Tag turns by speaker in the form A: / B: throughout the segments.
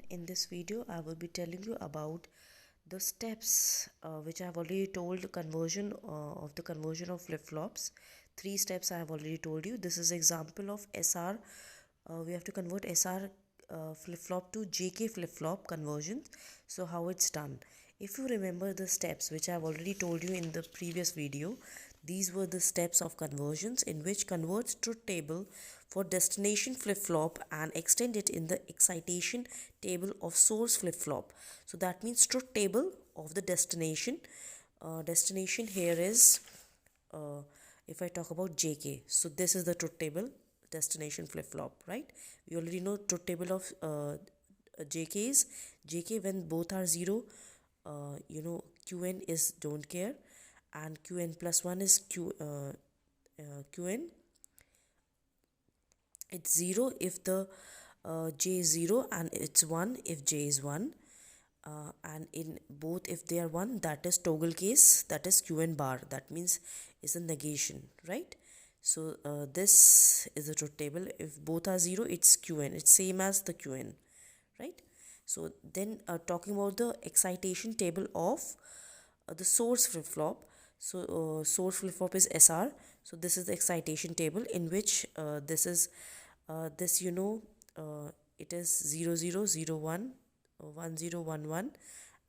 A: In this video I will be telling you about the steps which I have already told conversion of the conversion of flip-flops. 3 steps I have already told you. This is example of SR. We have to convert SR flip-flop to JK flip-flop conversion. So how it's done? If you remember the steps which I have already told you in the previous video, these were the steps of conversions in which converts truth table for destination flip-flop and extend it in the excitation table of source flip-flop. So that means truth table of the destination. Destination here is, if I talk about JK, so this is the truth table destination flip-flop, right? We already know truth table of JK is JK when both are 0, Qn is don't care, and Qn plus 1 is Qn. It's 0 if the j is 0, and it's 1 if j is 1. And in both if they are 1, that is toggle case, that is Qn bar, that means is a negation, right? So this is the truth table. If both are 0, it's Qn, it's same as the Qn, right? So then talking about the excitation table of the source flip-flop. So source flip-flop is SR. So this is the excitation table in which this is this it is 0 0 0 1 1 0 1 1,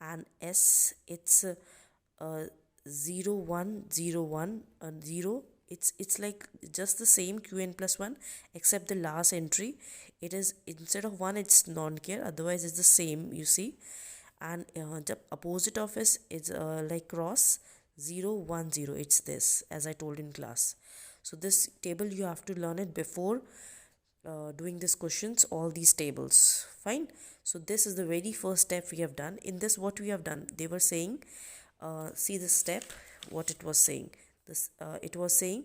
A: and S it's 0 1 0 1 and 0. It's like just the same Qn plus 1, except the last entry, it is instead of 1 it's non-care, otherwise it's the same, you see. And the opposite of is like cross 0 1 0, it's this, as I told in class. So this table you have to learn it before doing these questions, all these tables, fine. So this is the very first step we have done. In this, what we have done, they were saying, see this step, what it was saying. This it was saying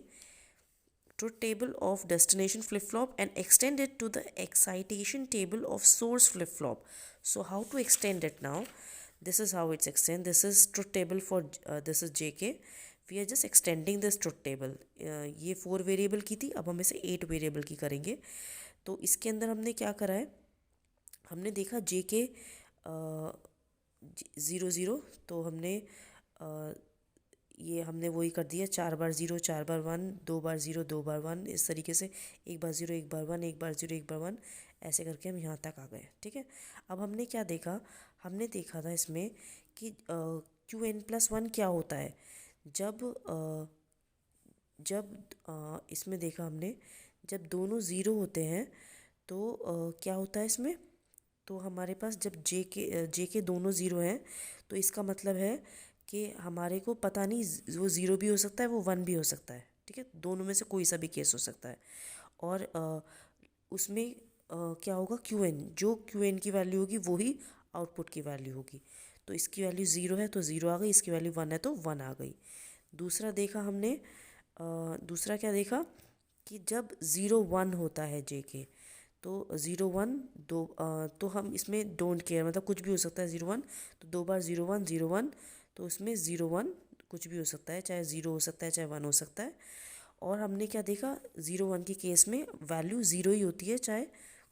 A: truth table of destination flip-flop and extend it to the excitation table of source flip-flop. So how to extend it now? This is how it's extend. This is truth table for this is JK. We are just extending this truth table. ये 4 variable की थी, अब हम इसे 8 variable की करेंगे. तो इसके अंदर हमने क्या करा है, हमने देखा JK 0 0, तो हमने ये हमने वही कर दिया, 4 बार 0 4 बार 1, 2 बार 0 2 बार 1, इस तरीके से 1 बार 0 1 बार 1, 1 बार 0 1 बार 1, ऐसे करके हम यहाँ तक आ गए. ठीक है. अब हमने क्या देखा, हमने देखा था इसमें कि Qn plus 1 क्या होता है. जब इसमें देखा हमने, जब दोनों 0 होते हैं तो क्या होता है इसमें, तो हमारे पास जब जे के दोनों 0 हैं तो इसका मतलब है कि हमारे को पता नहीं, वो 0 भी हो सकता है, वो 1 भी हो सकता है. ठीक है, दोनों में से कोई सा भी केस हो सकता है. और उसमें क्या होगा, Qn, जो Qn की वैल्यू होगी वही आउटपुट की वैल्यू होगी. तो इसकी वैल्यू 0 है तो 0 आ गई, इसकी वैल्यू 1 है तो 1 आ गई. दूसरा देखा हमने, दूसरा क्या देखा कि जब 0 1 होता है JK, तो 0 1 दो, तो हम इसमें डोंट केयर, मतलब कुछ भी हो सकता है 0 1, तो 2 बार 0 1 0 1, तो उसमें 0 1 कुछ भी हो सकता है, चाहे 0 हो सकता है चाहे 1 हो सकता है. और हमने क्या देखा, 0 1 के केस में वैल्यू 0 ही होती है चाहे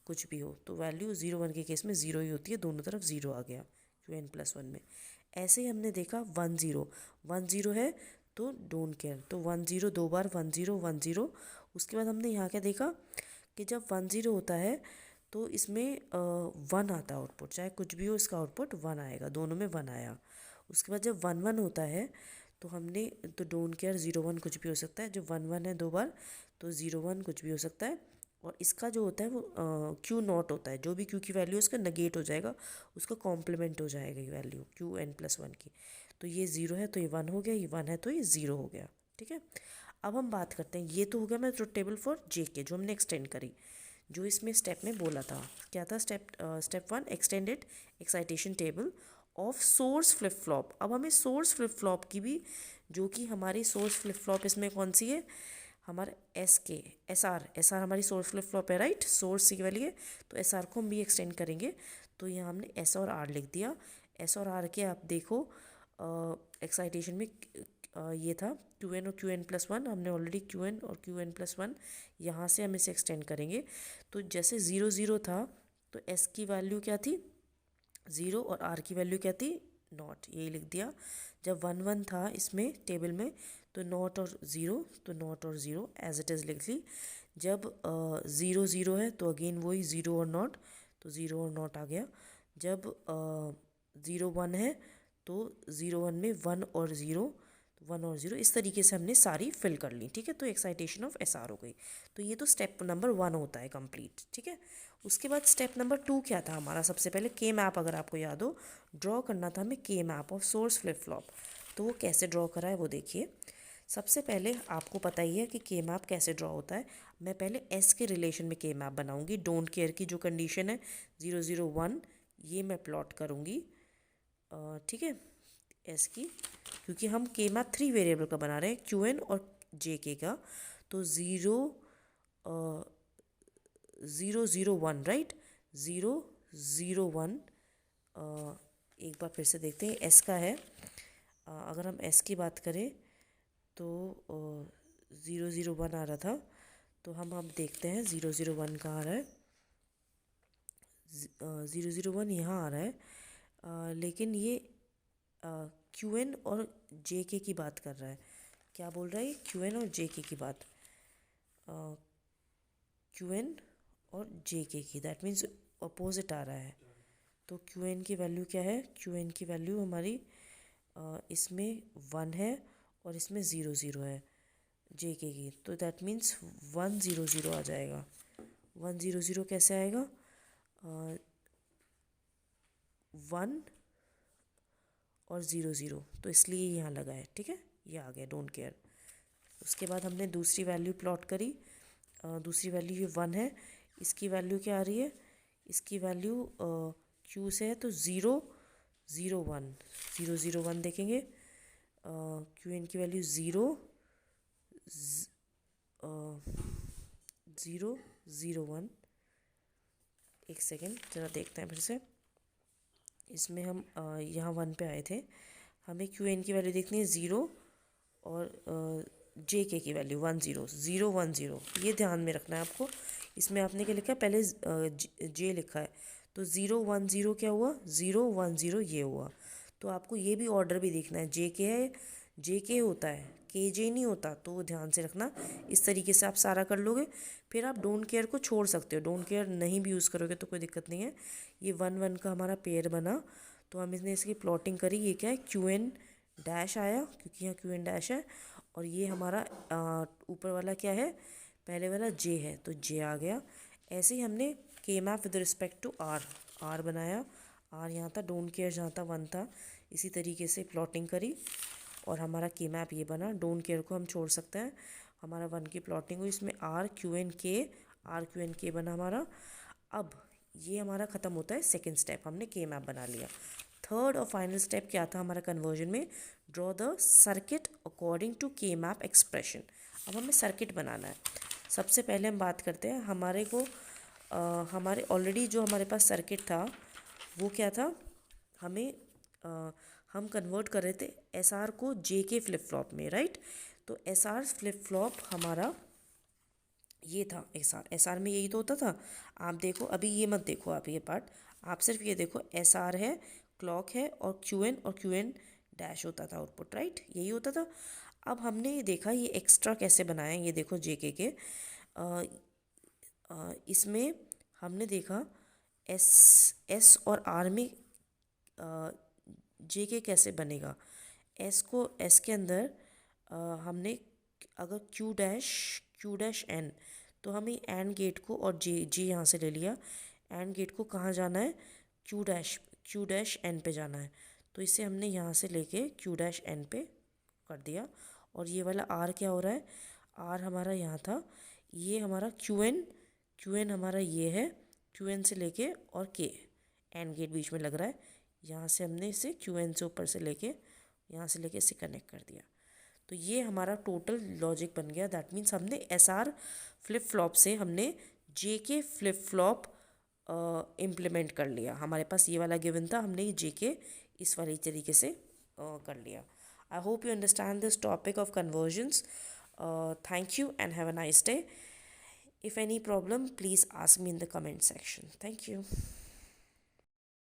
A: कुछ भी हो, तो वैल्यू 0 1 के केस में 0 ही होती है, दोनों तरफ 0 आ गया Qn plus 1 में. ऐसे ही हमने देखा 1 0 1 0 है तो डोंट केयर, तो 1 0 2 बार 1 0 1 0. उसके बाद हमने यहाँ क्या देखा कि जब 1 0 होता है तो इसमें 1 आता है आउटपुट, चाहे कुछ भी हो इसका आउटपुट 1 आएगा, दोनों में 1 आया. उसके बाद जब 1 1 होता है तो हमने, तो डोंट केयर 0 1 कुछ भी हो सकता है, जब 1 1 है 2 बार तो 0 1 कुछ भी हो सकता है. और इसका जो होता है वो Q नॉट होता है, जो भी Q की वैल्यू है उसका नेगेट हो जाएगा, उसका कॉम्प्लीमेंट हो जाएगा ये वैल्यू Qn plus 1 की. तो ये 0 है तो ये 1 हो गया, ये 1 है तो ये 0 हो गया. ठीक है. अब हम बात करते हैं, ये तो हो गया मैं ट्रुथ टेबल फॉर JK जो हमने एक्सटेंड करी, जो इसमें स्टेप में बोला था. क्या था step 1, extended excitation table of source flip flop. अब हमें सोर्स फ्लिप फ्लॉप की भी, जो कि हमारी सोर्स फ्लिप फ्लॉप इसमें कौन सी है, हमारे एस आर हमारी सोर्स फ्लिप फ्लॉप है, राइट, सोर्स की वैल्यू है, तो SR को हम भी एक्सटेंड करेंगे. तो यहाँ हमने S और R लिख दिया. S और R के आप देखो एक्साइटेशन में ये था Qn और Qn plus 1, हमने ऑलरेडी Qn और Qn plus 1, यहाँ से हम इसे एक्सटेंड करेंगे. तो जैसे 0 0 था तो S की वैल्यू क्या थी, ज़ीरो और आर की वैल्यू क्या थी, नॉट, यही लिख दिया। जब 1 1 था इसमें टेबल में तो नॉट और ज़ीरो, तो नॉट और ज़ीरो एज इट इज़ लिख ली। जब 0 0 है तो अगेन वही ज़ीरो और नॉट, तो ज़ीरो और नॉट आ गया। जब 0 1 है तो 0 1 में 1 और ज़ीरो, 1 और ज़ीरो, इस तरीके से हमने सारी फिल कर ली। ठीक है, तो एक्साइटेशन ऑफ एस आर हो गई। तो ये तो स्टेप नंबर 1 होता है कंप्लीट। ठीक है, उसके बाद स्टेप नंबर 2 क्या था हमारा, सबसे पहले के मैप, अगर आपको याद हो, ड्रॉ करना था हमें के map of source flip flop. तो वो कैसे ड्रॉ करा है वो देखिए। सबसे पहले आपको पता ही है कि के मैप कैसे ड्रॉ होता है। मैं पहले एस के रिलेशन में के मैप बनाऊंगी। डोंट केयर की जो कंडीशन है 0 0 1, ये मैं प्लॉट करूंगी। ठीक है, एस की, क्योंकि हम के मैप 3 वेरिएबल का बना रहे हैं, क्यू एन और जे के का। तो 0 0 0 1, राइट, 0 0 1। एक बार फिर से देखते हैं एस का है। अगर हम एस की बात करें तो 0 0 1 आ रहा था, तो हम अब देखते हैं 0 0 1 कहाँ आ रहा है। 0 0 1 यहाँ आ रहा है, लेकिन ये क्यू एन और जे के की बात कर रहा है। क्या बोल रहा है, क्यू एन और जे के की बात, क्यू एन और जे के की, दैट मीन्स अपोजिट आ रहा है। तो क्यू एन की वैल्यू क्या है, क्यू एन की वैल्यू हमारी इसमें 1 है और इसमें 0 0 है जे के की, तो दैट मीन्स 1 0 0 आ जाएगा। 1 0 0 कैसे आएगा, 1 और 0 0, तो इसलिए यहाँ लगा है। ठीक है, ये आ गया, डोंट केयर। उसके बाद हमने दूसरी वैल्यू प्लॉट करी। दूसरी वैल्यू ये 1 है, इसकी वैल्यू क्या आ रही है, इसकी वैल्यू क्यू से है तो 0 0 1, 0 0 1 देखेंगे। क्यू एन की वैल्यू 0 0 0 1। एक सेकेंड जरा देखते हैं फिर से। इसमें हम यहाँ 1 पे आए थे, हमें क्यू एन की वैल्यू देखनी है 0 और जे के की वैल्यू 1 0 0 1 0, ये ध्यान में रखना है आपको। इसमें आपने क्या लिखा है, पहले जे लिखा है, तो 0 1 0 क्या हुआ, 0 1 0 ये हुआ। तो आपको ये भी ऑर्डर भी देखना है, जे के है, जे के होता है, के जे नहीं होता, तो ध्यान से रखना। इस तरीके से आप सारा कर लोगे, फिर आप डोंट केयर को छोड़ सकते हो। डोंट केयर नहीं भी यूज़ करोगे तो कोई दिक्कत नहीं है। ये 1 1 का हमारा पेयर बना, तो हम इसने इसकी प्लॉटिंग करी। ये क्या है, क्यू एन डैश आया, क्योंकि यहाँ क्यू एन डैश है, और ये हमारा ऊपर वाला क्या है, पहले वाला जे है, तो जे आ गया। ऐसे ही हमने K map with respect to R, R बनाया, आर यहाँ था, डोंट केयर जहाँ था 1 था, इसी तरीके से प्लॉटिंग करी और हमारा के मैप ये बना। डोंट केयर को हम छोड़ सकते हैं, हमारा 1 की प्लॉटिंग हुई, इसमें आर क्यू एन के, आर क्यू एन के बना हमारा। अब ये हमारा ख़त्म होता है सेकेंड स्टेप, हमने के मैप बना लिया। थर्ड और फाइनल स्टेप क्या था हमारा कन्वर्जन में, draw the circuit according to K map expression. अब हमें सर्किट बनाना है। सबसे पहले हम बात करते हैं, हमारे को हमारे ऑलरेडी जो हमारे पास सर्किट था वो क्या था, हमें हम कन्वर्ट कर रहे थे एस आर को जे के फ्लिप फ्लॉप में, राइट। तो एस आर फ्लिप फ्लॉप हमारा ये था, एस आर में यही तो होता था। आप देखो, अभी ये मत देखो आप ये पार्ट, आप सिर्फ ये देखो, एस आर है, क्लॉक है, और क्यू एन डैश होता था आउटपुट, राइट, यही होता था। अब हमने ये देखा ये एक्स्ट्रा कैसे बनाए, ये देखो जेके के इसमें हमने देखा एस एस और आर में जेके कैसे बनेगा। एस के अंदर हमने अगर क्यू डैश एन, तो हमें एंड गेट को और जे यहाँ से ले लिया। एंड गेट को कहाँ जाना है, क्यू डैश एन पे जाना है, तो इसे हमने यहाँ से लेके क्यू डैश एन पे कर दिया। और ये वाला आर क्या हो रहा है, आर हमारा यहाँ था, ये हमारा क्यू एन हमारा ये है, क्यू एन से लेके और के एंड गेट बीच में लग रहा है, यहाँ से हमने इसे क्यू एन से ऊपर से लेके यहाँ से लेके इसे कनेक्ट कर दिया। तो ये हमारा टोटल लॉजिक बन गया। दैट मीन्स हमने एस आर फ्लिप फ्लॉप से हमने जे के फ्लिप फ्लॉप इम्प्लीमेंट कर लिया। हमारे पास ये वाला गिवन था, हमने ये जे के इस वाले तरीके से कर लिया। I hope you understand this topic of convergence. Thank you and have a nice day. If any problem, please ask me in the comment section. Thank you.